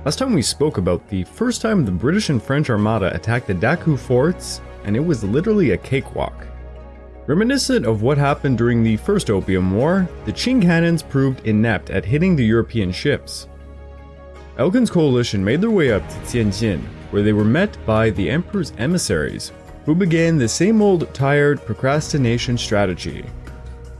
Last time we spoke about the first time the British and French Armada attacked the Daku forts, and it was literally a cakewalk. Reminiscent of what happened during the First Opium War, the Qing cannons proved inept at hitting the European ships. Elgin's coalition made their way up to Tianjin, where they were met by the Emperor's emissaries, who began the same old tired procrastination strategy.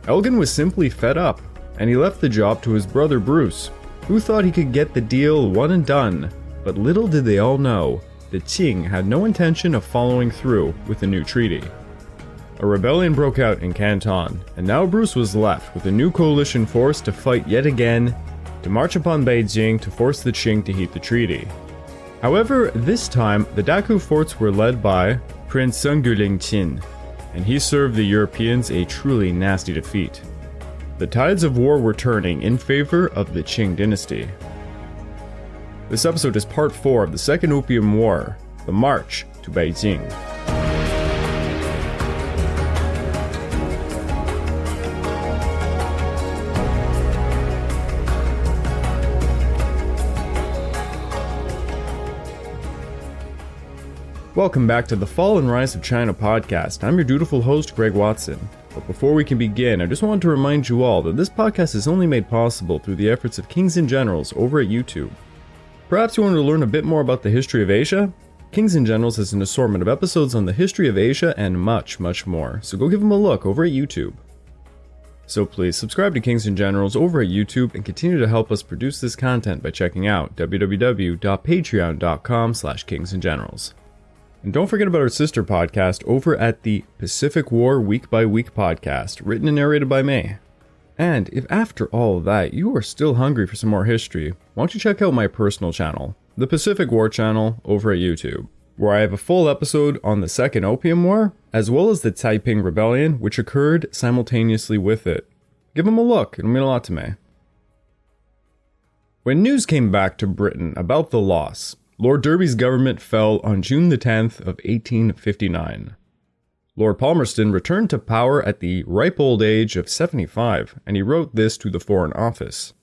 Elgin was simply fed up, and he left the job to his brother Bruce, who thought he could get the deal one and done, but little did they all know, the Qing had no intention of following through with the new treaty. A rebellion broke out in Canton, and now Bruce was left with a new coalition force to fight yet again, to march upon Beijing to force the Qing to heed the treaty. However, this time, the Daku forts were led by Prince Sunguling Qin, and he served the Europeans a truly nasty defeat. The tides of war were turning in favor of the Ching Dynasty. This episode is part 4 of the Second Opium War, the March to Beijing. Welcome back to the Fall and Rise of China podcast. I'm your dutiful host, Greg Watson. But before we can begin, I just want to remind you all that this podcast is only made possible through the efforts of Kings and Generals over at YouTube. Perhaps you want to learn a bit more about the history of Asia? Kings and Generals has an assortment of episodes on the history of Asia and much, much more, so go give them a look over at YouTube. So please subscribe to Kings and Generals over at YouTube and continue to help us produce this content by checking out www.patreon.com/kingsandgenerals. And don't forget about our sister podcast over at the Pacific War Week by Week podcast, written and narrated by me. And if after all of that you are still hungry for some more history, why don't you check out my personal channel, the Pacific War channel over at YouTube, where I have a full episode on the Second Opium War, as well as the Taiping Rebellion, which occurred simultaneously with it. Give them a look, it'll mean a lot to me. When news came back to Britain about the loss, Lord Derby's government fell on June the 10th of 1859. Lord Palmerston returned to power at the ripe old age of 75, and he wrote this to the Foreign Office.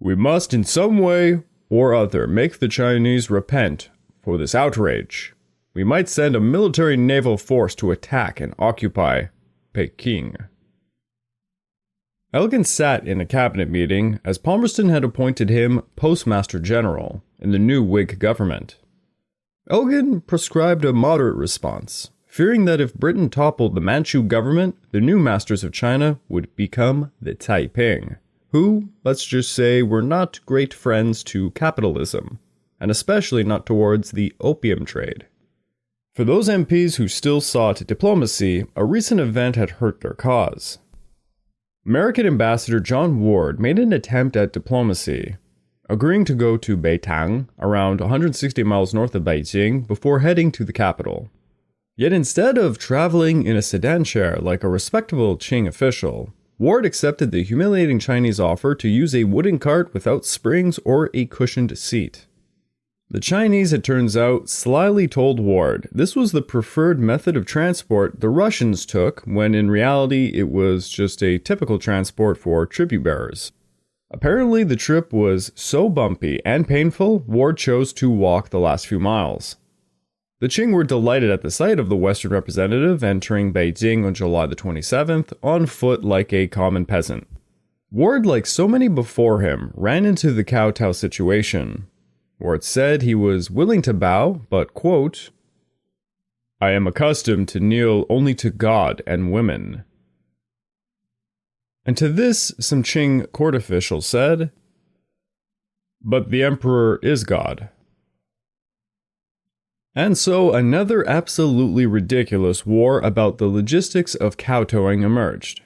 "We must in some way or other make the Chinese repent for this outrage. We might send a military naval force to attack and occupy Peking." Elgin sat in a cabinet meeting as Palmerston had appointed him Postmaster General in the new Whig government. Elgin prescribed a moderate response, fearing that if Britain toppled the Manchu government, the new masters of China would become the Taiping, who, let's just say, were not great friends to capitalism, and especially not towards the opium trade. For those MPs who still sought diplomacy, a recent event had hurt their cause. American Ambassador John Ward made an attempt at diplomacy, agreeing to go to Beitang, around 160 miles north of Beijing, before heading to the capital. Yet instead of traveling in a sedan chair like a respectable Qing official, Ward accepted the humiliating Chinese offer to use a wooden cart without springs or a cushioned seat. The Chinese, it turns out, slyly told Ward this was the preferred method of transport the Russians took, when in reality it was just a typical transport for tribute bearers. Apparently the trip was so bumpy and painful, Ward chose to walk the last few miles. The Qing were delighted at the sight of the Western representative entering Beijing on July the 27th, on foot like a common peasant. Ward, like so many before him, ran into the kowtow situation. Ward said he was willing to bow, but, quote, "I am accustomed to kneel only to God and women." And to this, some Qing court officials said, "But the emperor is God." And so another absolutely ridiculous war about the logistics of kowtowing emerged.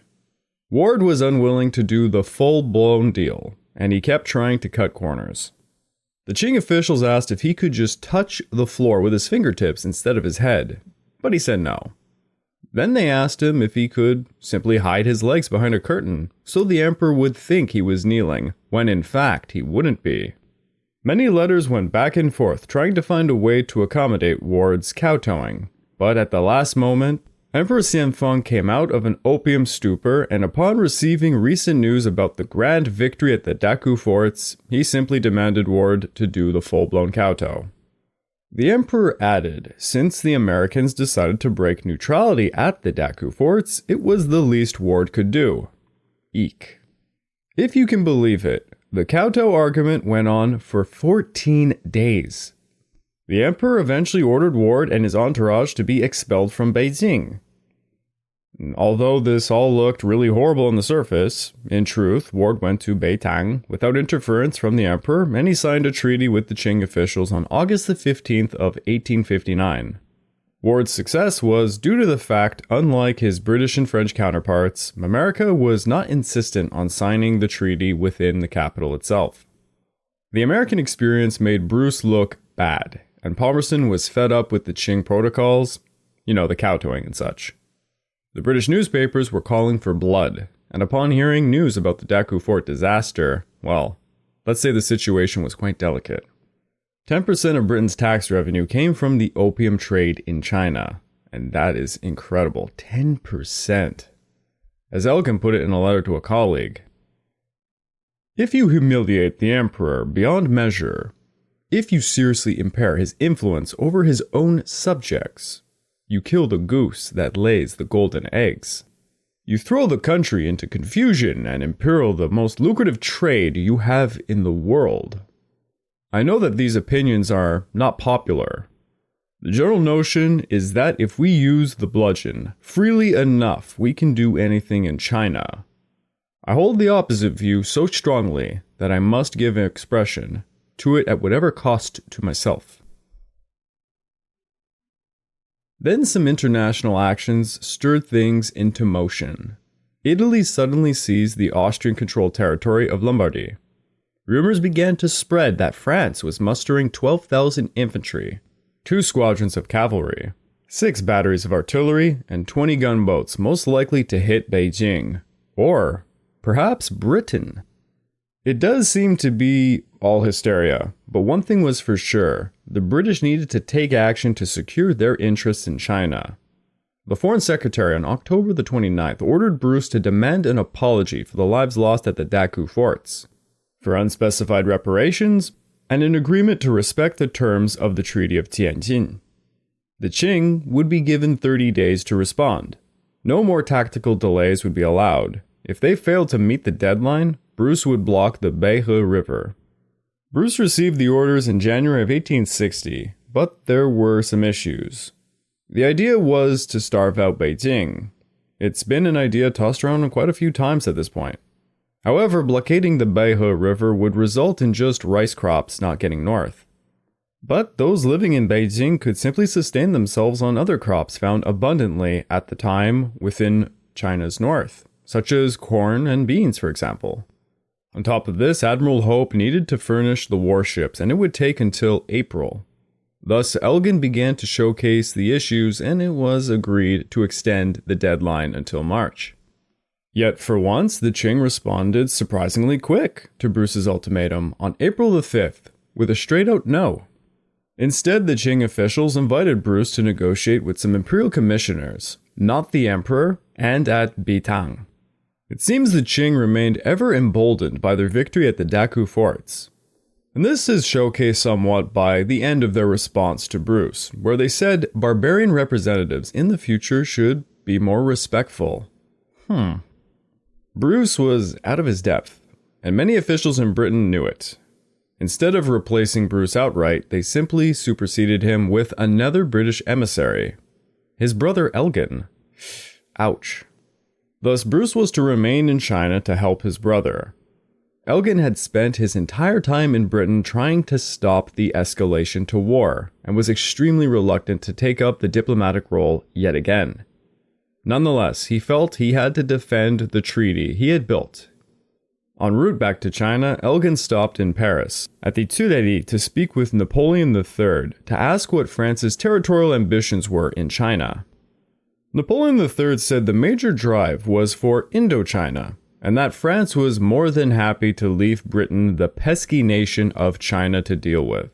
Ward was unwilling to do the full-blown deal, and he kept trying to cut corners. The Qing officials asked if he could just touch the floor with his fingertips instead of his head, but he said no. Then they asked him if he could simply hide his legs behind a curtain, so the emperor would think he was kneeling, when in fact he wouldn't be. Many letters went back and forth trying to find a way to accommodate Ward's kowtowing, but at the last moment, Emperor Xianfeng came out of an opium stupor, and upon receiving recent news about the grand victory at the Daku forts, he simply demanded Ward to do the full-blown kowtow. The emperor added, since the Americans decided to break neutrality at the Daku forts, it was the least Ward could do. Eek. If you can believe it, the kowtow argument went on for 14 days. The emperor eventually ordered Ward and his entourage to be expelled from Beijing. Although this all looked really horrible on the surface, in truth, Ward went to Beitang without interference from the emperor, and he signed a treaty with the Qing officials on August the 15th of 1859. Ward's success was due to the fact, unlike his British and French counterparts, America was not insistent on signing the treaty within the capital itself. The American experience made Bruce look bad, and Palmerston was fed up with the Qing protocols, the kowtowing and such. The British newspapers were calling for blood, and upon hearing news about the Daku Fort disaster, well, let's say the situation was quite delicate. 10% of Britain's tax revenue came from the opium trade in China, and that is incredible, 10%. As Elgin put it in a letter to a colleague, if you humiliate the emperor beyond measure, if you seriously impair his influence over his own subjects, you kill the goose that lays the golden eggs. You throw the country into confusion and imperil the most lucrative trade you have in the world. I know that these opinions are not popular. The general notion is that if we use the bludgeon freely enough, we can do anything in China. I hold the opposite view so strongly that I must give expression to it at whatever cost to myself. Then some international actions stirred things into motion. Italy suddenly seized the Austrian-controlled territory of Lombardy. Rumors began to spread that France was mustering 12,000 infantry, 2 squadrons of cavalry, 6 batteries of artillery, and 20 gunboats most likely to hit Beijing, or perhaps Britain. It does seem to be all hysteria, but one thing was for sure, the British needed to take action to secure their interests in China. The Foreign Secretary on October the 29th ordered Bruce to demand an apology for the lives lost at the Daku forts, for unspecified reparations, and an agreement to respect the terms of the Treaty of Tianjin. The Qing would be given 30 days to respond. No more tactical delays would be allowed. If they failed to meet the deadline, Bruce would block the Beihhe River. Bruce received the orders in January of 1860, but there were some issues. The idea was to starve out Beijing. It's been an idea tossed around quite a few times at this point. However, blockading the Beihhe River would result in just rice crops not getting north. But those living in Beijing could simply sustain themselves on other crops found abundantly at the time within China's north, such as corn and beans, for example. On top of this, Admiral Hope needed to furnish the warships, and it would take until April. Thus, Elgin began to showcase the issues, and it was agreed to extend the deadline until March. Yet for once, the Qing responded surprisingly quick to Bruce's ultimatum on April the 5th, with a straight-out no. Instead, the Qing officials invited Bruce to negotiate with some imperial commissioners, not the emperor, and at Beitang. It seems the Qing remained ever emboldened by their victory at the Daku forts. And this is showcased somewhat by the end of their response to Bruce, where they said barbarian representatives in the future should be more respectful. Bruce was out of his depth, and many officials in Britain knew it. Instead of replacing Bruce outright, they simply superseded him with another British emissary, his brother Elgin. Ouch. Thus, Bruce was to remain in China to help his brother. Elgin had spent his entire time in Britain trying to stop the escalation to war, and was extremely reluctant to take up the diplomatic role yet again. Nonetheless, he felt he had to defend the treaty he had built. En route back to China, Elgin stopped in Paris, at the Tuileries, to speak with Napoleon III to ask what France's territorial ambitions were in China. Napoleon III said the major drive was for Indochina, and that France was more than happy to leave Britain the pesky nation of China to deal with.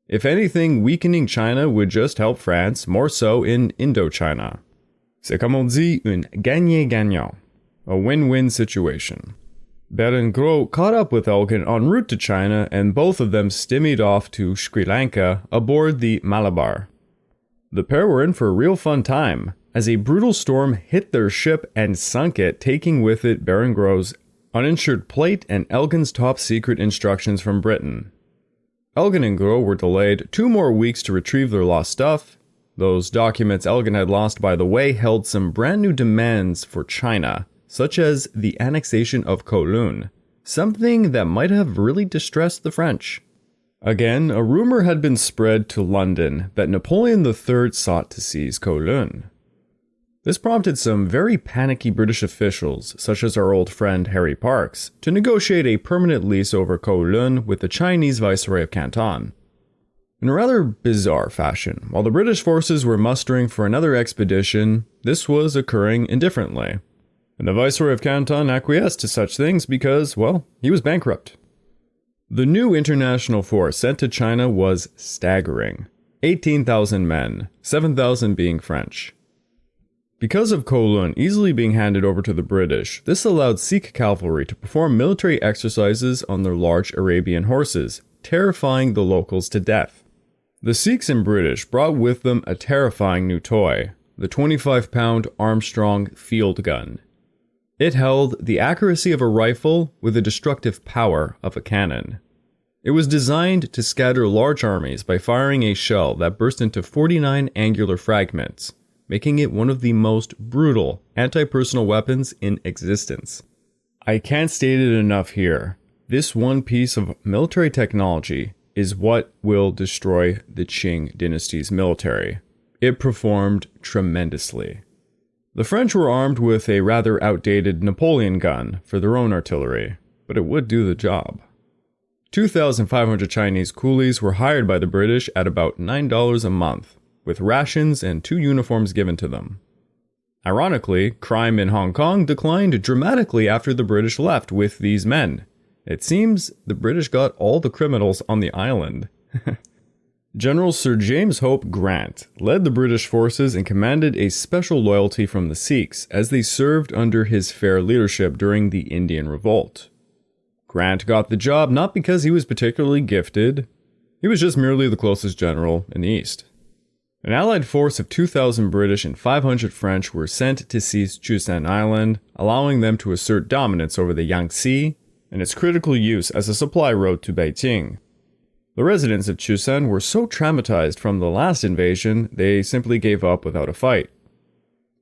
If anything, weakening China would just help France more so in Indochina. C'est comme on dit un gagnant-gagnant, a win-win situation. Berenguer caught up with Elgin en route to China, and both of them stymied off to Sri Lanka aboard the Malabar. The pair were in for a real fun time, as a brutal storm hit their ship and sunk it, taking with it Berenguer's uninsured plate and Elgin's top-secret instructions from Britain. Elgin and Gros were delayed 2 more weeks to retrieve their lost stuff. Those documents Elgin had lost, by the way, held some brand new demands for China, such as the annexation of Kowloon, something that might have really distressed the French. Again, a rumor had been spread to London that Napoleon III sought to seize Kowloon. This prompted some very panicky British officials, such as our old friend Harry Parkes, to negotiate a permanent lease over Kowloon with the Chinese Viceroy of Canton. In a rather bizarre fashion, while the British forces were mustering for another expedition, this was occurring indifferently. And the Viceroy of Canton acquiesced to such things because, well, he was bankrupt. The new international force sent to China was staggering. 18,000 men, 7,000 being French. Because of Kowloon easily being handed over to the British, this allowed Sikh cavalry to perform military exercises on their large Arabian horses, terrifying the locals to death. The Sikhs and British brought with them a terrifying new toy, the 25-pound Armstrong field gun. It held the accuracy of a rifle with the destructive power of a cannon. It was designed to scatter large armies by firing a shell that burst into 49 angular fragments, making it one of the most brutal anti-personnel weapons in existence. I can't state it enough here. This one piece of military technology is what will destroy the Qing Dynasty's military. It performed tremendously. The French were armed with a rather outdated Napoleon gun for their own artillery, but it would do the job. 2,500 Chinese coolies were hired by the British at about $9 a month, with rations and 2 uniforms given to them. Ironically, crime in Hong Kong declined dramatically after the British left with these men. It seems the British got all the criminals on the island. General Sir James Hope Grant led the British forces and commanded a special loyalty from the Sikhs as they served under his fair leadership during the Indian Revolt. Grant got the job not because he was particularly gifted, he was just merely the closest general in the East. An allied force of 2,000 British and 500 French were sent to seize Chusan Island, allowing them to assert dominance over the Yangtze and its critical use as a supply road to Beijing. The residents of Chusan were so traumatized from the last invasion, they simply gave up without a fight.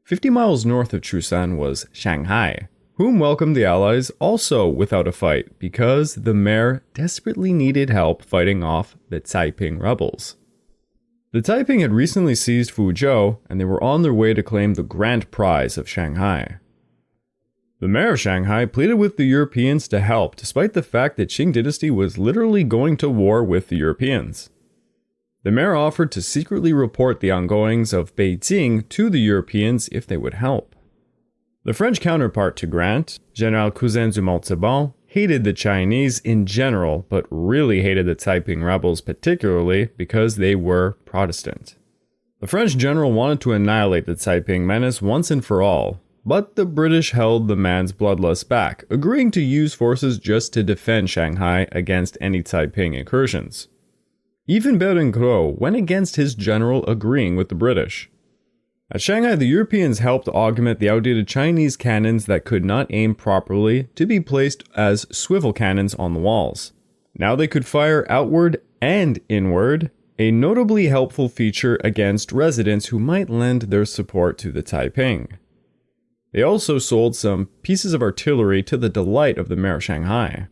50 miles north of Chusan was Shanghai, whom welcomed the Allies also without a fight because the mayor desperately needed help fighting off the Taiping rebels. The Taiping had recently seized Fuzhou, and they were on their way to claim the grand prize of Shanghai. The mayor of Shanghai pleaded with the Europeans to help, despite the fact that Qing Dynasty was literally going to war with the Europeans. The mayor offered to secretly report the ongoings of Beijing to the Europeans if they would help. The French counterpart to Grant, General Cousin du Montauban, hated the Chinese in general, but really hated the Taiping rebels particularly because they were Protestant. The French general wanted to annihilate the Taiping menace once and for all, but the British held the man's bloodlust back, agreeing to use forces just to defend Shanghai against any Taiping incursions. Even Berenguer went against his general, agreeing with the British. At Shanghai, the Europeans helped augment the outdated Chinese cannons that could not aim properly to be placed as swivel cannons on the walls. Now they could fire outward and inward, a notably helpful feature against residents who might lend their support to the Taiping. They also sold some pieces of artillery to the delight of the mayor of Shanghai.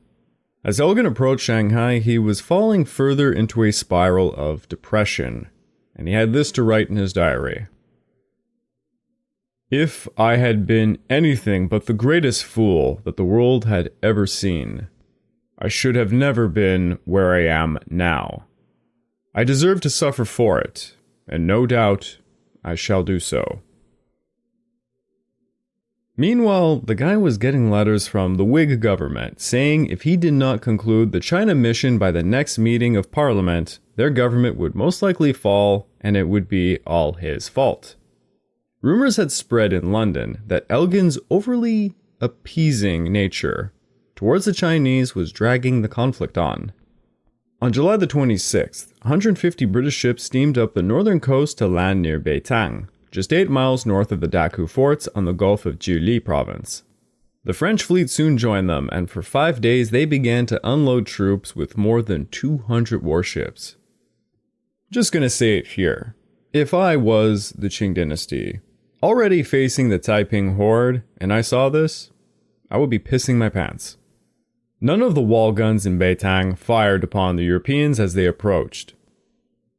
As Elgin approached Shanghai, he was falling further into a spiral of depression, and he had this to write in his diary. If I had been anything but the greatest fool that the world had ever seen, I should have never been where I am now. I deserve to suffer for it, and no doubt I shall do so. Meanwhile, the guy was getting letters from the Whig government saying if he did not conclude the China mission by the next meeting of Parliament, their government would most likely fall and it would be all his fault. Rumors had spread in London that Elgin's overly appeasing nature towards the Chinese was dragging the conflict on. On July the 26th, 150 British ships steamed up the northern coast to land near Beijing, just 8 miles north of the Daku forts on the Gulf of Jili province. The French fleet soon joined them, and for 5 days they began to unload troops with more than 200 warships. Just gonna say it here. If I was the Ching Dynasty, already facing the Taiping horde, and I saw this, I would be pissing my pants. None of the wall guns in Beijing fired upon the Europeans as they approached.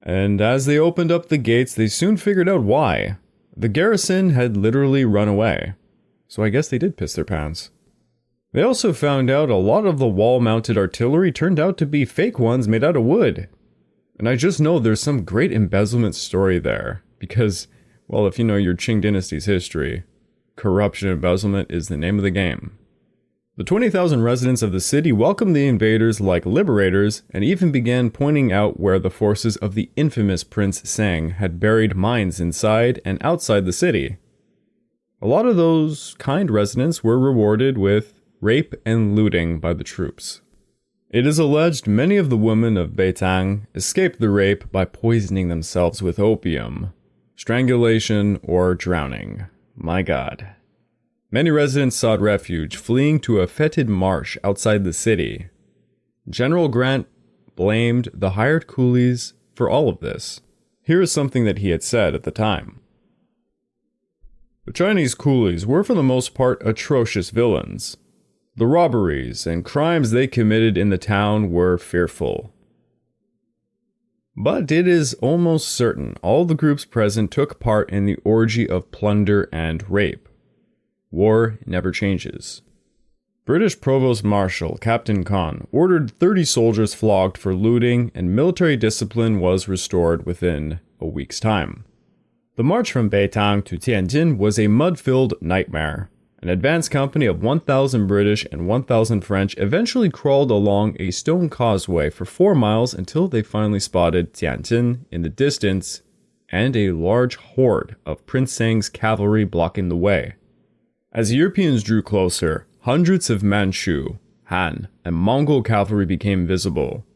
And as they opened up the gates, they soon figured out why. The garrison had literally run away. So I guess they did piss their pants. They also found out a lot of the wall-mounted artillery turned out to be fake ones made out of wood. And I just know there's some great embezzlement story there. Because, well, if you know your Qing Dynasty's history, corruption and embezzlement is the name of the game. The 20,000 residents of the city welcomed the invaders like liberators and even began pointing out where the forces of the infamous Prince Sang had buried mines inside and outside the city. A lot of those kind residents were rewarded with rape and looting by the troops. It is alleged many of the women of Beijing escaped the rape by poisoning themselves with opium, strangulation, or drowning. My God. Many residents sought refuge, fleeing to a fetid marsh outside the city. General Grant blamed the hired coolies for all of this. Here is something that he had said at the time. The Chinese coolies were for the most part atrocious villains. The robberies and crimes they committed in the town were fearful. But it is almost certain all the groups present took part in the orgy of plunder and rape. War never changes. British Provost Marshal Captain Khan ordered 30 soldiers flogged for looting, and military discipline was restored within a week's time. The march from Beijing to Tianjin was a mud-filled nightmare. An advance company of 1,000 British and 1,000 French eventually crawled along a stone causeway for 4 miles until they finally spotted Tianjin in the distance and a large horde of Prince Sang's cavalry blocking the way. As Europeans drew closer, hundreds of Manchu, Han, and Mongol cavalry became visible.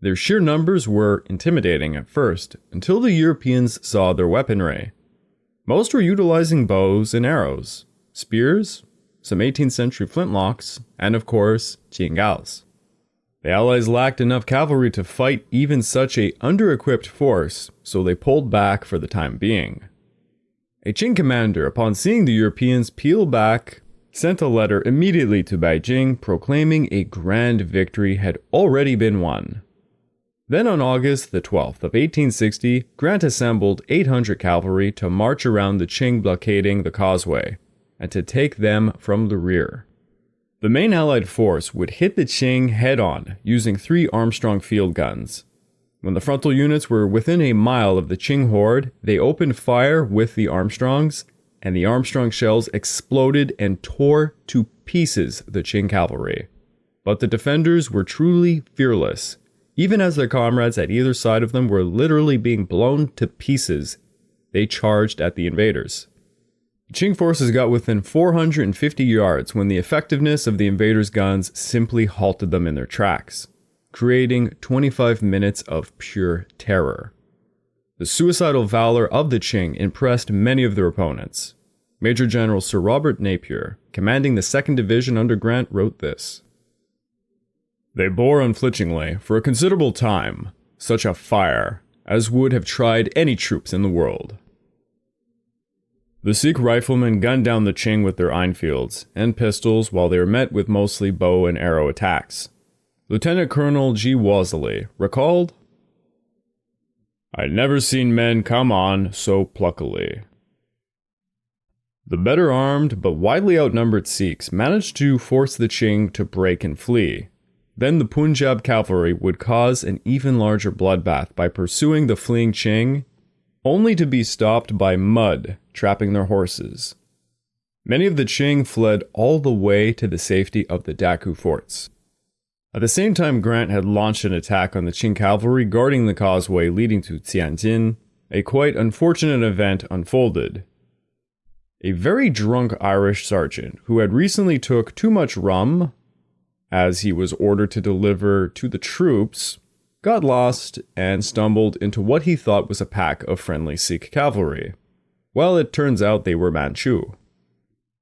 Their sheer numbers were intimidating at first, until the Europeans saw their weaponry. Most were utilizing bows and arrows, spears, some 18th century flintlocks, and of course, jingals. The Allies lacked enough cavalry to fight even such a under-equipped force, so they pulled back for the time being. A Qing commander, upon seeing the Europeans peel back, sent a letter immediately to Beijing proclaiming a grand victory had already been won. Then on August the 12th of 1860, Grant assembled 800 cavalry to march around the Qing blockading the causeway, and to take them from the rear. The main Allied force would hit the Qing head-on using 3 Armstrong field guns. When the frontal units were within a mile of the Qing horde, they opened fire with the Armstrongs, and the Armstrong shells exploded and tore to pieces the Qing cavalry. But the defenders were truly fearless. Even as their comrades at either side of them were literally being blown to pieces, they charged at the invaders. The Qing forces got within 450 yards when the effectiveness of the invaders' guns simply halted them in their tracks, creating 25 minutes of pure terror. The suicidal valor of the Qing impressed many of their opponents. Major General Sir Robert Napier, commanding the 2nd Division under Grant, wrote this: "They bore unflinchingly, for a considerable time, such a fire as would have tried any troops in the world. The Sikh riflemen gunned down the Qing with their Enfields and pistols while they were met with mostly bow and arrow attacks. Lieutenant Colonel G. Wolseley recalled, 'I'd never seen men come on so pluckily.' The better armed but widely outnumbered Sikhs managed to force the Qing to break and flee. Then the Punjab cavalry would cause an even larger bloodbath by pursuing the fleeing Qing, only to be stopped by mud trapping their horses. Many of the Qing fled all the way to the safety of the Daku forts. At the same time, Grant had launched an attack on the Qing cavalry guarding the causeway leading to Tianjin. A quite unfortunate event unfolded. A very drunk Irish sergeant who had recently took too much rum, as he was ordered to deliver to the troops, got lost and stumbled into what he thought was a pack of friendly Sikh cavalry. Well, it turns out they were Manchu.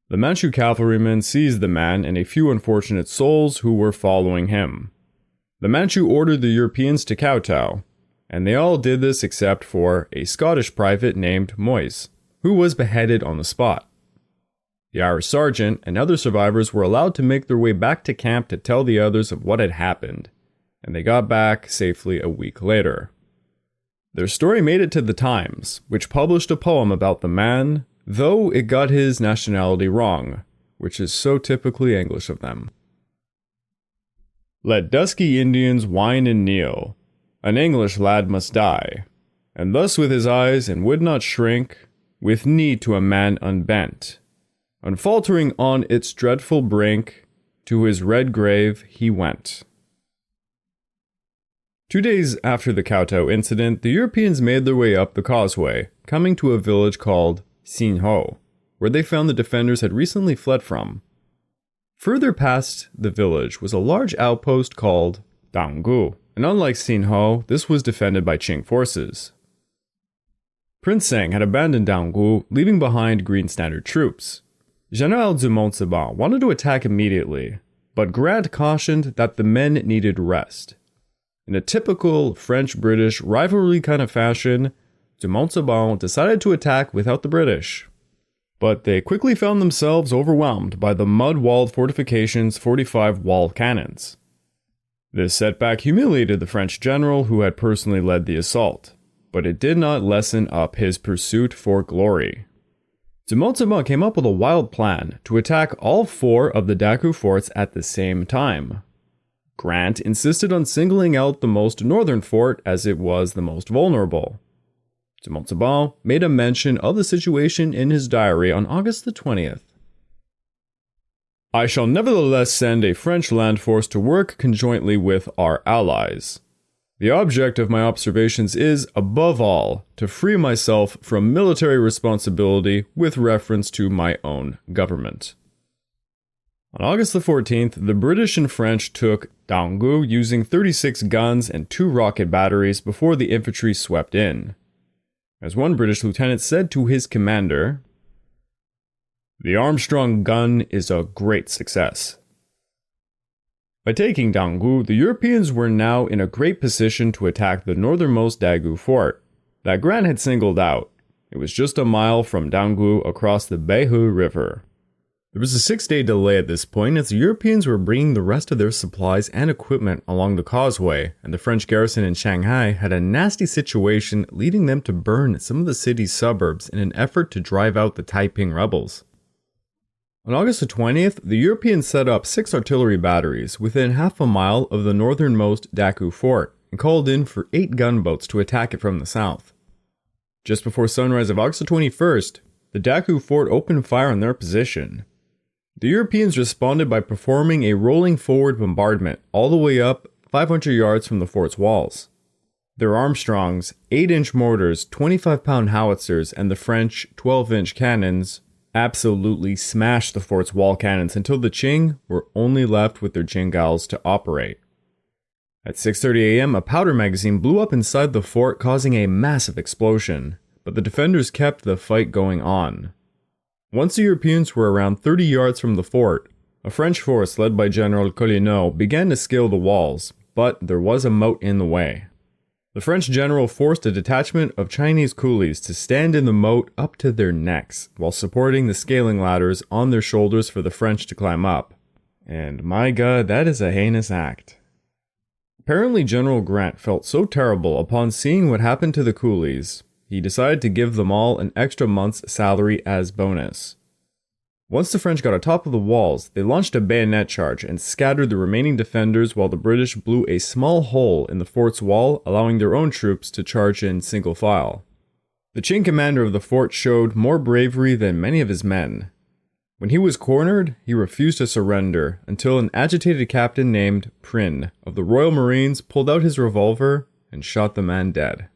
The Manchu cavalrymen seized the man and a few unfortunate souls who were following him. The Manchu ordered the Europeans to kowtow, and they all did this except for a Scottish private named Moise, who was beheaded on the spot. The Irish sergeant and other survivors were allowed to make their way back to camp to tell the others of what had happened, and they got back safely a week later. Their story made it to the Times, which published a poem about the man, though it got his nationality wrong, which is so typically English of them. Let dusky Indians whine and kneel, an English lad must die, and thus with his eyes and would not shrink, with knee to a man unbent, unfaltering on its dreadful brink, to his red grave he went. 2 days after the kowtow incident, the Europeans made their way up the causeway, coming to a village called Sinho, where they found the defenders had recently fled from. Further past the village was a large outpost called Danggu, and unlike Sinho, this was defended by Qing forces. Prince Seng had abandoned Danggu, leaving behind Green Standard troops. General du Montauban wanted to attack immediately, but Grant cautioned that the men needed rest. In a typical French-British rivalry kind of fashion, du Montauban decided to attack without the British. But they quickly found themselves overwhelmed by the mud-walled fortifications' 45 wall cannons. This setback humiliated the French general who had personally led the assault, but it did not lessen up his pursuit for glory. Du Montauban came up with a wild plan to attack all 4 of the Daku forts at the same time. Grant insisted on singling out the most northern fort as it was the most vulnerable. Du Montauban made a mention of the situation in his diary on August the 20th. I shall nevertheless send a French land force to work conjointly with our allies. The object of my observations is, above all, to free myself from military responsibility with reference to my own government. On August the 14th, the British and French took Danggu using 36 guns and 2 rocket batteries before the infantry swept in. As one British lieutenant said to his commander, "The Armstrong gun is a great success." By taking Danggu, the Europeans were now in a great position to attack the northernmost Dagu fort that Grant had singled out. It was just a mile from Danggu across the Beihu River. There was a 6-day delay at this point as the Europeans were bringing the rest of their supplies and equipment along the causeway, and the French garrison in Shanghai had a nasty situation leading them to burn some of the city's suburbs in an effort to drive out the Taiping rebels. On August the 20th, the Europeans set up 6 artillery batteries within half a mile of the northernmost Daku fort and called in for 8 gunboats to attack it from the south. Just before sunrise of August the 21st, the Daku fort opened fire on their position. The Europeans responded by performing a rolling forward bombardment all the way up 500 yards from the fort's walls. Their Armstrongs, 8-inch mortars, 25-pound howitzers, and the French 12-inch cannons absolutely smashed the fort's wall cannons until the Qing were only left with their jingals to operate. At 6:30 a.m., a powder magazine blew up inside the fort, causing a massive explosion, but the defenders kept the fight going on. Once the Europeans were around 30 yards from the fort, a French force led by General Collineau began to scale the walls, but there was a moat in the way. The French general forced a detachment of Chinese coolies to stand in the moat up to their necks, while supporting the scaling ladders on their shoulders for the French to climb up. And my God, that is a heinous act. Apparently General Grant felt so terrible upon seeing what happened to the coolies, he decided to give them all an extra month's salary as bonus. Once the French got atop of the walls, they launched a bayonet charge and scattered the remaining defenders while the British blew a small hole in the fort's wall, allowing their own troops to charge in single file. The Qing commander of the fort showed more bravery than many of his men. When he was cornered, he refused to surrender until an agitated captain named Prin of the Royal Marines pulled out his revolver and shot the man dead.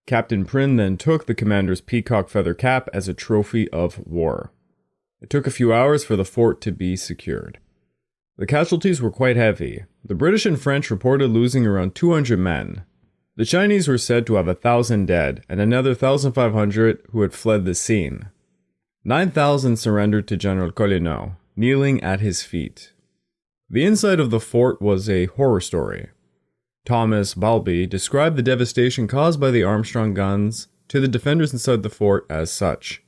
Captain Prin then took the commander's peacock feather cap as a trophy of war. It took a few hours for the fort to be secured. The casualties were quite heavy. The British and French reported losing around 200 men. The Chinese were said to have 1,000 dead and another 1,500 who had fled the scene. 9,000 surrendered to General Collineau, kneeling at his feet. The inside of the fort was a horror story. Thomas Balby described the devastation caused by the Armstrong guns to the defenders inside the fort as such: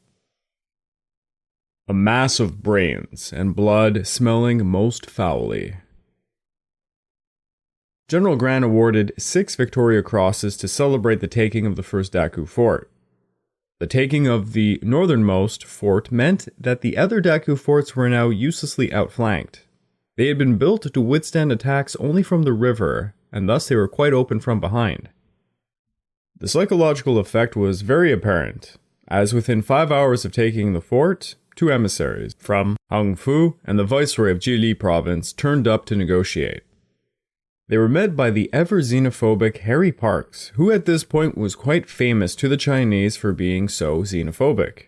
a mass of brains and blood smelling most foully. General Grant awarded 6 Victoria Crosses to celebrate the taking of the first Daku fort. The taking of the northernmost fort meant that the other Daku forts were now uselessly outflanked. They had been built to withstand attacks only from the river, and thus they were quite open from behind. The psychological effect was very apparent, as within 5 hours of taking the fort, 2 emissaries from Hangfu and the viceroy of Jili province turned up to negotiate. They were met by the ever-xenophobic Harry Parkes, who at this point was quite famous to the Chinese for being so xenophobic.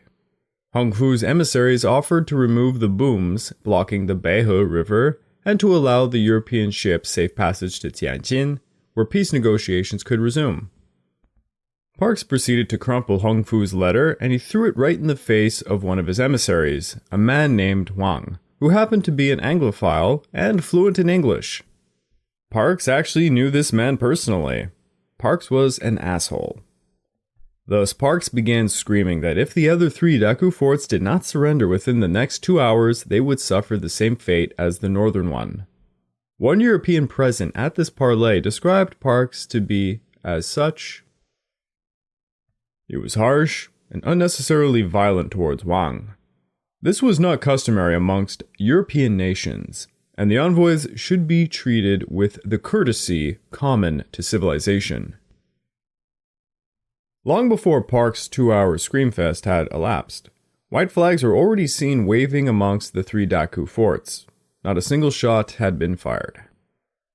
Hangfu's emissaries offered to remove the booms blocking the Beihe River and to allow the European ships safe passage to Tianjin, where peace negotiations could resume. Parkes proceeded to crumple Hangfu's letter, and he threw it right in the face of one of his emissaries, a man named Wang, who happened to be an Anglophile and fluent in English. Parkes actually knew this man personally. Parkes was an asshole. Thus, Parkes began screaming that if the other 3 Daku forts did not surrender within the next 2 hours, they would suffer the same fate as the northern one. One European present at this parley described Parkes to be as such. He was harsh and unnecessarily violent towards Wang. This was not customary amongst European nations, and the envoys should be treated with the courtesy common to civilization. Long before Parkes' 2-hour screamfest had elapsed, white flags were already seen waving amongst the 3 Daku forts. Not a single shot had been fired.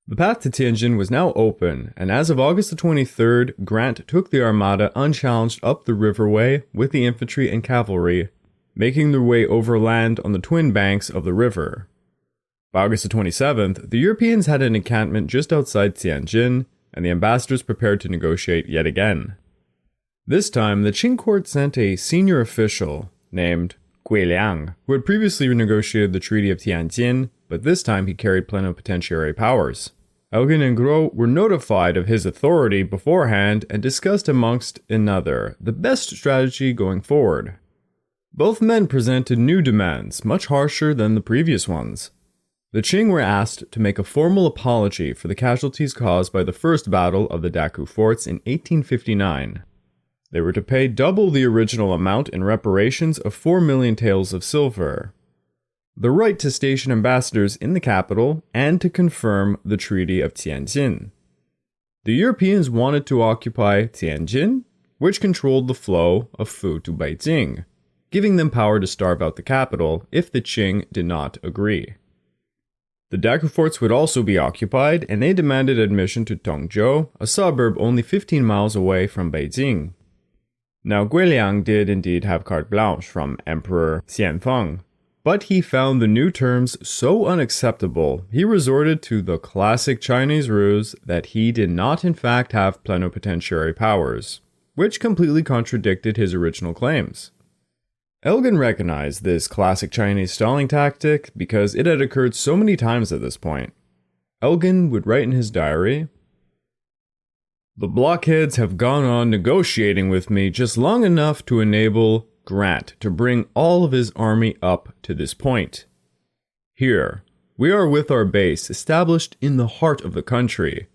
The path to Tianjin was now open, and as of August the 23rd, Grant took the Armada unchallenged up the riverway with the infantry and cavalry, making their way overland on the twin banks of the river. By August the 27th, the Europeans had an encampment just outside Tianjin, and the ambassadors prepared to negotiate yet again. This time, the Qing court sent a senior official named Gui Liang, who had previously negotiated the Treaty of Tianjin, but this time he carried plenipotentiary powers. Elgin and Gros were notified of his authority beforehand and discussed amongst another the best strategy going forward. Both men presented new demands, much harsher than the previous ones. The Qing were asked to make a formal apology for the casualties caused by the first battle of the Daku forts in 1859. They were to pay double the original amount in reparations of 4 million taels of silver, the right to station ambassadors in the capital, and to confirm the Treaty of Tianjin. The Europeans wanted to occupy Tianjin, which controlled the flow of food to Beijing, giving them power to starve out the capital if the Qing did not agree. The Daku forts would also be occupied, and they demanded admission to Tongzhou, a suburb only 15 miles away from Beijing. Now, Guiliang did indeed have carte blanche from Emperor Xianfeng, but he found the new terms so unacceptable, he resorted to the classic Chinese ruse that he did not in fact have plenipotentiary powers, which completely contradicted his original claims. Elgin recognized this classic Chinese stalling tactic because it had occurred so many times at this point. Elgin would write in his diary, "The blockheads have gone on negotiating with me just long enough to enable Grant to bring all of his army up to this point. Here, we are with our base established in the heart of the country,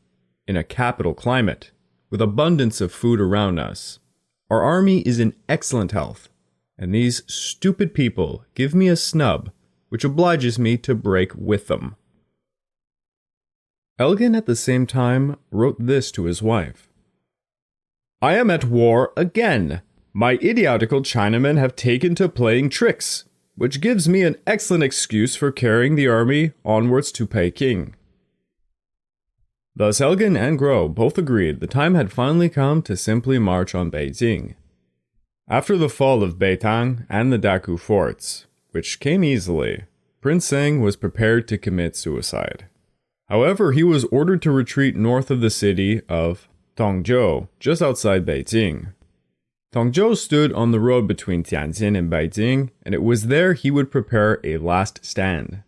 in a capital climate, with abundance of food around us. Our army is in excellent health, and these stupid people give me a snub, which obliges me to break with them." Elgin at the same time wrote this to his wife: "I am at war again. My idiotical Chinamen have taken to playing tricks, which gives me an excellent excuse for carrying the army onwards to Peking." Thus Elgin and Gros both agreed the time had finally come to simply march on Beijing. After the fall of Beitang and the Daku forts, which came easily, Prince Seng was prepared to commit suicide. However, he was ordered to retreat north of the city of Tongzhou, just outside Beijing. Tongzhou stood on the road between Tianjin and Beijing, and it was there he would prepare a last stand.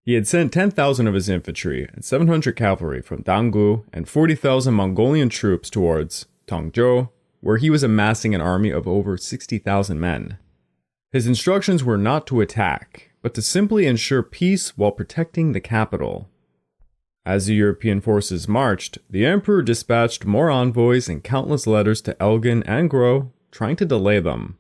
He had sent 10,000 of his infantry and 700 cavalry from Danggu and 40,000 Mongolian troops towards Tongzhou, where he was amassing an army of over 60,000 men. His instructions were not to attack, but to simply ensure peace while protecting the capital. As the European forces marched, the emperor dispatched more envoys and countless letters to Elgin and Gros, trying to delay them.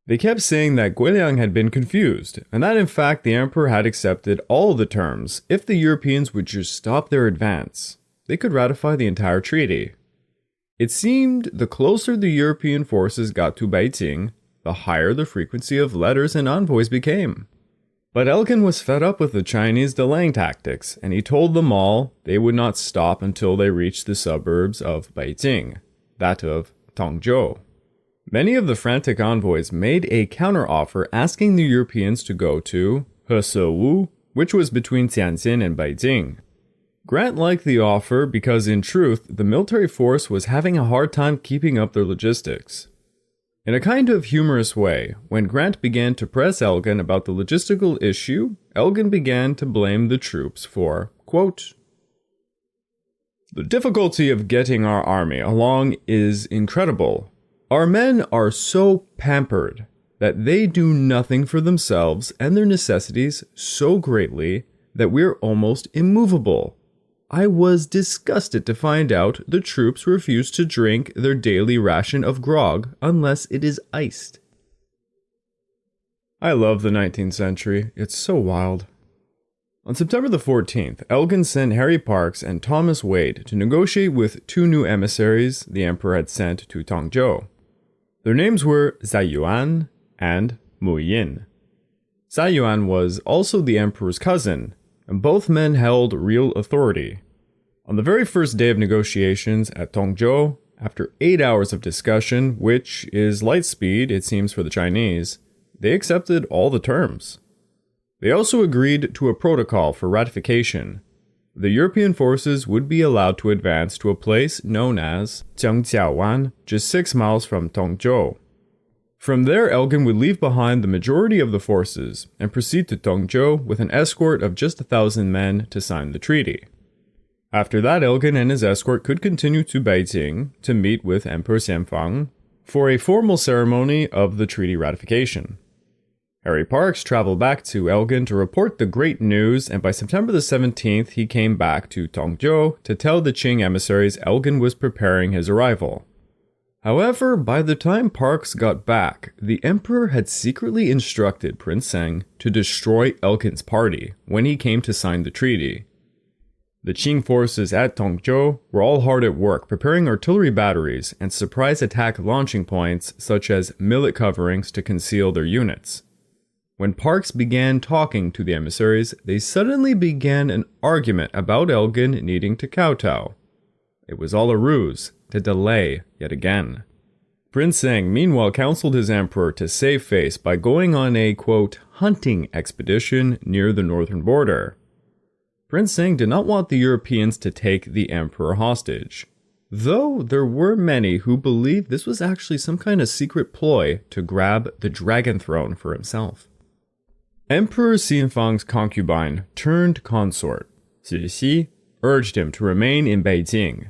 They kept saying that Guiliang had been confused, and that in fact the emperor had accepted all of the terms if the Europeans would just stop their advance. They could ratify the entire treaty. It seemed the closer the European forces got to Beijing, the higher the frequency of letters and envoys became. But Elgin was fed up with the Chinese delaying tactics, and he told them all they would not stop until they reached the suburbs of Beijing, that of Tongzhou. Many of the frantic envoys made a counteroffer asking the Europeans to go to Hesewu, which was between Tianjin and Beijing. Grant liked the offer because in truth, the military force was having a hard time keeping up their logistics. In a kind of humorous way, when Grant began to press Elgin about the logistical issue, Elgin began to blame the troops for, quote, "The difficulty of getting our army along is incredible. Our men are so pampered that they do nothing for themselves and their necessities so greatly that we're almost immovable. I was disgusted to find out the troops refuse to drink their daily ration of grog unless it is iced." I love the 19th century. It's so wild. On September the 14th, Elgin sent Harry Parkes and Thomas Wade to negotiate with two new emissaries the emperor had sent to Tongzhou. Their names were Zai Yuan and Mu Yin. Zai Yuan was also the emperor's cousin, and both men held real authority. On the very first day of negotiations at Tongzhou, after 8 hours of discussion, which is light speed, it seems, for the Chinese, they accepted all the terms. They also agreed to a protocol for ratification. The European forces would be allowed to advance to a place known as Jiangjiawan, just 6 miles from Tongzhou. From there, Elgin would leave behind the majority of the forces and proceed to Tongzhou with an escort of just 1,000 men to sign the treaty. After that, Elgin and his escort could continue to Beijing to meet with Emperor Xianfang for a formal ceremony of the treaty ratification. Harry Parkes traveled back to Elgin to report the great news, and by September the 17th, he came back to Tongzhou to tell the Qing emissaries Elgin was preparing his arrival. However, by the time Parkes got back, the emperor had secretly instructed Prince Seng to destroy Elgin's party when he came to sign the treaty. The Qing forces at Tongzhou were all hard at work preparing artillery batteries and surprise attack launching points such as millet coverings to conceal their units. When Parkes began talking to the emissaries, they suddenly began an argument about Elgin needing to kowtow. It was all a ruse to delay yet again. Prince Seng meanwhile counseled his emperor to save face by going on a, quote, hunting expedition near the northern border. Prince Seng did not want the Europeans to take the emperor hostage, though there were many who believed this was actually some kind of secret ploy to grab the dragon throne for himself. Emperor Xianfang's concubine turned consort, Cixi, urged him to remain in Beijing.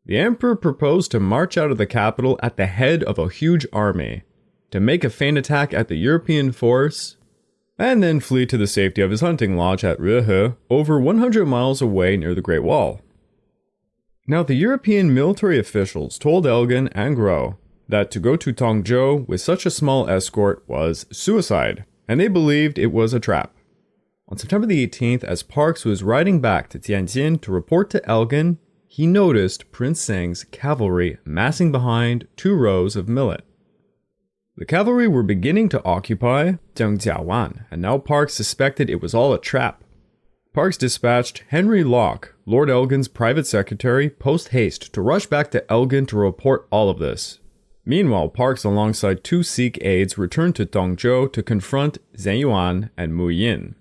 The emperor proposed to march out of the capital at the head of a huge army, to make a feint attack at the European force, and then flee to the safety of his hunting lodge at Rehe, over 100 miles away near the Great Wall. Now, the European military officials told Elgin and Gros that to go to Tongzhou with such a small escort was suicide, and they believed it was a trap. On September the 18th, as Parkes was riding back to Tianjin to report to Elgin, he noticed Prince Seng's cavalry massing behind 2 rows of millet. The cavalry were beginning to occupy Jiangjiawan, and now Parkes suspected it was all a trap. Parkes dispatched Henry Locke, Lord Elgin's private secretary post-haste to rush back to Elgin to report all of this. Meanwhile, Parks alongside 2 Sikh aides returned to Dongzhou to confront Zheng Yuan and Mu Yin.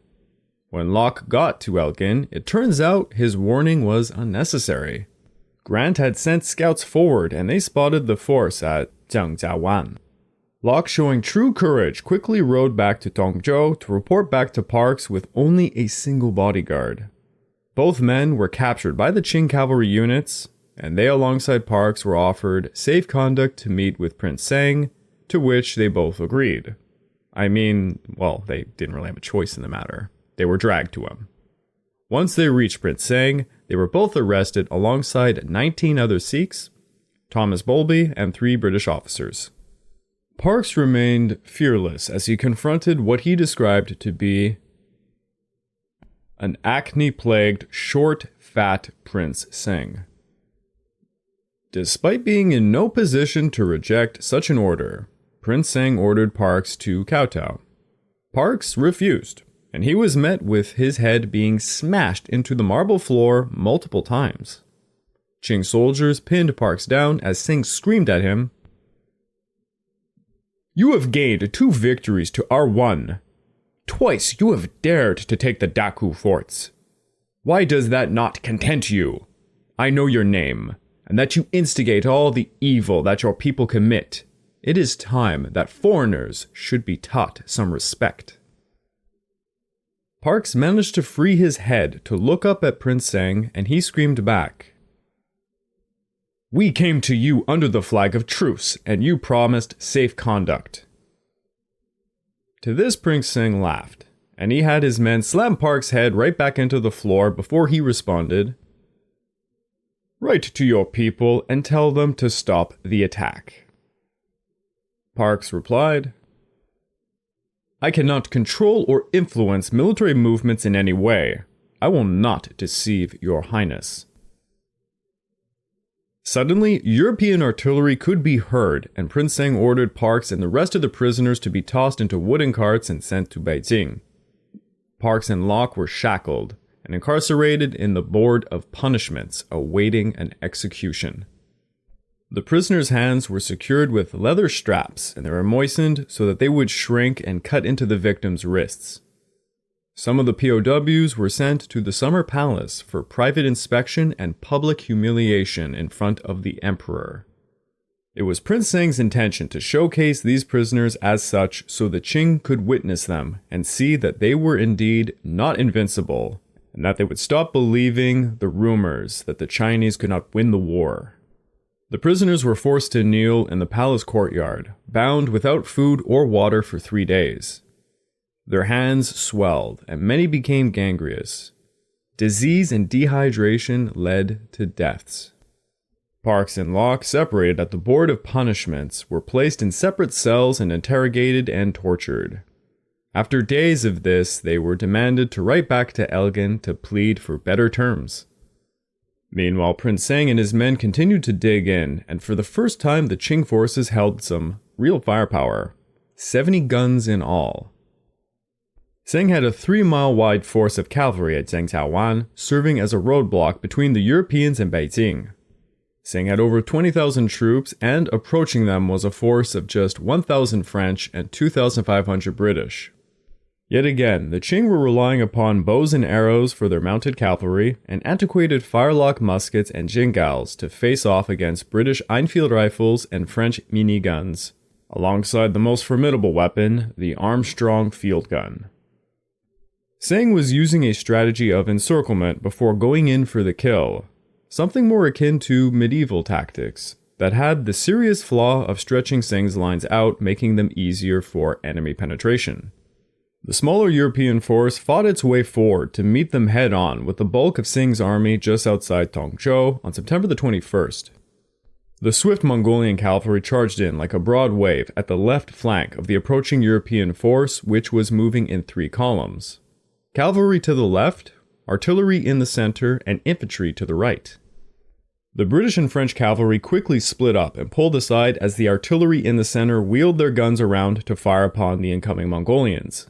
When Locke got to Elgin, it turns out his warning was unnecessary. Grant had sent scouts forward and they spotted the force at Jiangjiawan. Locke, showing true courage, quickly rode back to Dongzhou to report back to Parks with only a single bodyguard. Both men were captured by the Qing cavalry units, and they alongside Parks were offered safe conduct to meet with Prince Seng, to which they both agreed. I mean, well, they didn't really have a choice in the matter. They were dragged to him. Once they reached Prince Seng, they were both arrested alongside 19 other Sikhs, Thomas Bowlby, and 3 British officers. Parks remained fearless as he confronted what he described to be an acne-plagued, short, fat Prince Seng. Despite being in no position to reject such an order, Prince Seng ordered Parks to kowtow. Parks refused, and he was met with his head being smashed into the marble floor multiple times. Qing soldiers pinned Parks down as Seng screamed at him, "You have gained 2 victories to our 1. Twice you have dared to take the Daku forts. Why does that not content you? I know your name, and that you instigate all the evil that your people commit. It is time that foreigners should be taught some respect." Parks managed to free his head to look up at Prince Seng, and he screamed back, "We came to you under the flag of truce, and you promised safe conduct." To this, Prince Seng laughed, and he had his men slam Parks' head right back into the floor before he responded, "Write to your people and tell them to stop the attack." Parks replied, "I cannot control or influence military movements in any way. I will not deceive your highness." Suddenly, European artillery could be heard, and Prince Seng ordered Parks and the rest of the prisoners to be tossed into wooden carts and sent to Beijing. Parks and Locke were shackled and incarcerated in the Board of Punishments, awaiting an execution. The prisoners' hands were secured with leather straps, and they were moistened so that they would shrink and cut into the victims' wrists. Some of the POWs were sent to the Summer Palace for private inspection and public humiliation in front of the emperor. It was Prince Seng's intention to showcase these prisoners as such so the Qing could witness them and see that they were indeed not invincible, and that they would stop believing the rumors that the Chinese could not win the war. The prisoners were forced to kneel in the palace courtyard, bound without food or water for 3 days. Their hands swelled, and many became gangrenous. Disease and dehydration led to deaths. Parks and Locke, separated at the Board of Punishments, were placed in separate cells and interrogated and tortured. After days of this, they were demanded to write back to Elgin to plead for better terms. Meanwhile, Prince Seng and his men continued to dig in, and for the first time the Qing forces held some real firepower, 70 guns in all. Seng had a 3-mile-wide force of cavalry at Jiangjiawan, serving as a roadblock between the Europeans and Beijing. Seng had over 20,000 troops, and approaching them was a force of just 1,000 French and 2,500 British. Yet again, the Qing were relying upon bows and arrows for their mounted cavalry, and antiquated firelock muskets and jingals to face off against British Enfield rifles and French miniguns, alongside the most formidable weapon, the Armstrong field gun. Seng was using a strategy of encirclement before going in for the kill, something more akin to medieval tactics, that had the serious flaw of stretching Seng's lines out, making them easier for enemy penetration. The smaller European force fought its way forward to meet them head-on with the bulk of Seng's army just outside Dongzhou on September the 21st. The swift Mongolian cavalry charged in like a broad wave at the left flank of the approaching European force, which was moving in 3 columns. Cavalry to the left, artillery in the center, and infantry to the right. The British and French cavalry quickly split up and pulled aside as the artillery in the center wheeled their guns around to fire upon the incoming Mongolians.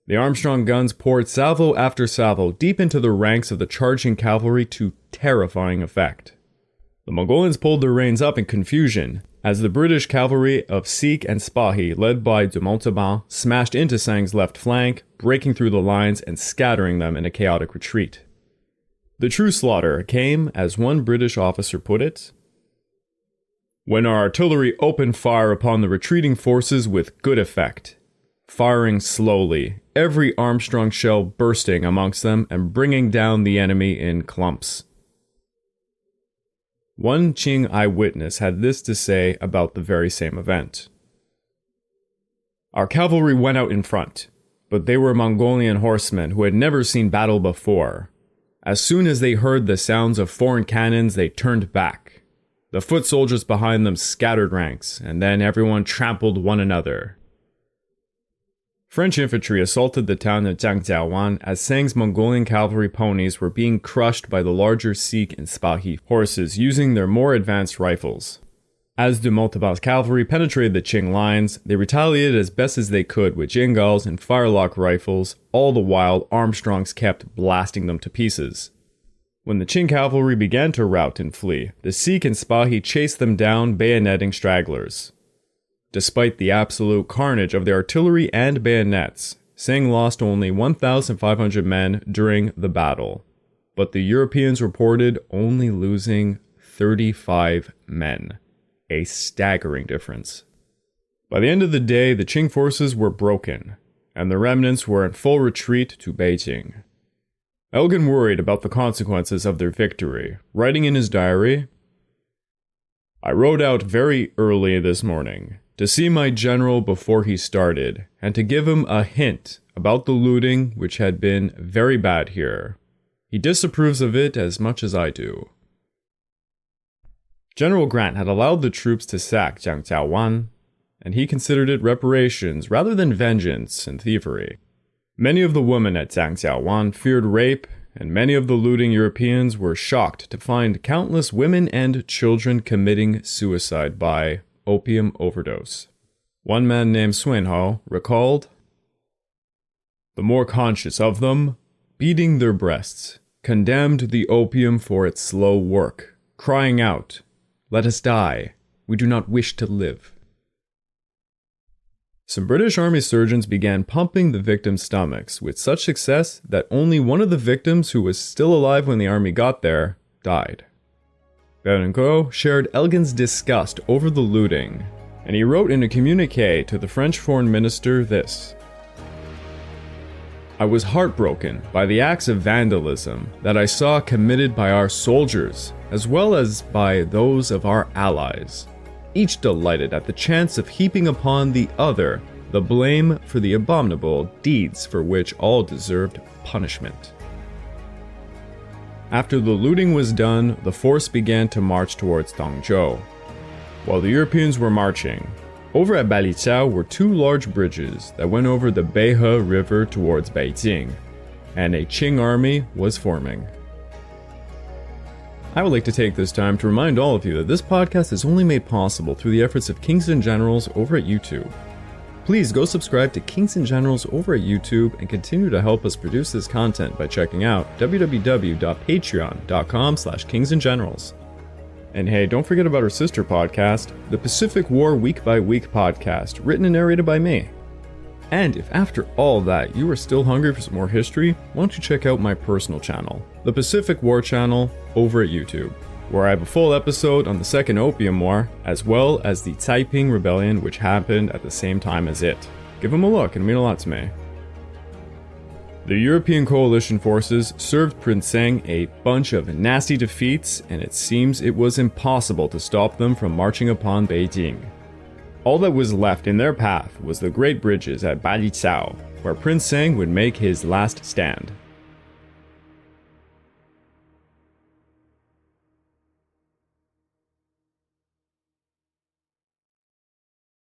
The Armstrong guns poured salvo after salvo deep into the ranks of the charging cavalry to terrifying effect. The Mongolians pulled their reins up in confusion as the British cavalry of Sikh and Spahi, led by de Montauban, smashed into Tsang's left flank, breaking through the lines and scattering them in a chaotic retreat. The true slaughter came, as one British officer put it, when our artillery opened fire upon the retreating forces with good effect, firing slowly, every Armstrong shell bursting amongst them and bringing down the enemy in clumps. One Qing eyewitness had this to say about the very same event. Our cavalry went out in front, but they were Mongolian horsemen who had never seen battle before. As soon as they heard the sounds of foreign cannons, they turned back. The foot soldiers behind them scattered ranks, and then everyone trampled one another. French infantry assaulted the town of Jiangjiawan as Tsang's Mongolian cavalry ponies were being crushed by the larger Sikh and Spahi horses using their more advanced rifles. As de Montauban's cavalry penetrated the Qing lines, they retaliated as best as they could with jingals and firelock rifles, all the while Armstrongs kept blasting them to pieces. When the Qing cavalry began to rout and flee, the Sikh and Spahi chased them down, bayoneting stragglers. Despite the absolute carnage of the artillery and bayonets, Tsang lost only 1,500 men during the battle, but the Europeans reported only losing 35 men, a staggering difference. By the end of the day, the Qing forces were broken, and the remnants were in full retreat to Beijing. Elgin worried about the consequences of their victory, writing in his diary, "I rode out very early this morning to see my general before he started, and to give him a hint about the looting which had been very bad here. He disapproves of it as much as I do." General Grant had allowed the troops to sack Jiangjiawan, and he considered it reparations rather than vengeance and thievery. Many of the women at Jiangjiawan feared rape, and many of the looting Europeans were shocked to find countless women and children committing suicide by opium overdose. One man named Swinho recalled, "The more conscious of them, beating their breasts, condemned the opium for its slow work, crying out, 'Let us die, we do not wish to live.'" Some British Army surgeons began pumping the victims' stomachs with such success that only one of the victims, who was still alive when the army got there, died. Berenguer shared Elgin's disgust over the looting, and he wrote in a communiqué to the French foreign minister this: "I was heartbroken by the acts of vandalism that I saw committed by our soldiers, as well as by those of our allies, each delighted at the chance of heaping upon the other the blame for the abominable deeds for which all deserved punishment." After the looting was done, the force began to march towards Dongzhou. While the Europeans were marching, over at Balichao were two large bridges that went over the Beihe River towards Beijing, and a Qing army was forming. I would like to take this time to remind all of you that this podcast is only made possible through the efforts of Kings and Generals over at YouTube. Please go subscribe to Kings and Generals over at YouTube and continue to help us produce this content by checking out www.patreon.com/kingsandgenerals. And hey, don't forget about our sister podcast, the Pacific War Week by Week podcast, written and narrated by me. And if after all that you are still hungry for some more history, why don't you check out my personal channel, the Pacific War channel over at YouTube, where I have a full episode on the Second Opium War, as well as the Taiping Rebellion, which happened at the same time as it. Give them a look, it'll mean a lot to me. The European coalition forces served Prince Tsang a bunch of nasty defeats, and it seems it was impossible to stop them from marching upon Beijing. All that was left in their path was the great bridges at Balichao, where Prince Tsang would make his last stand.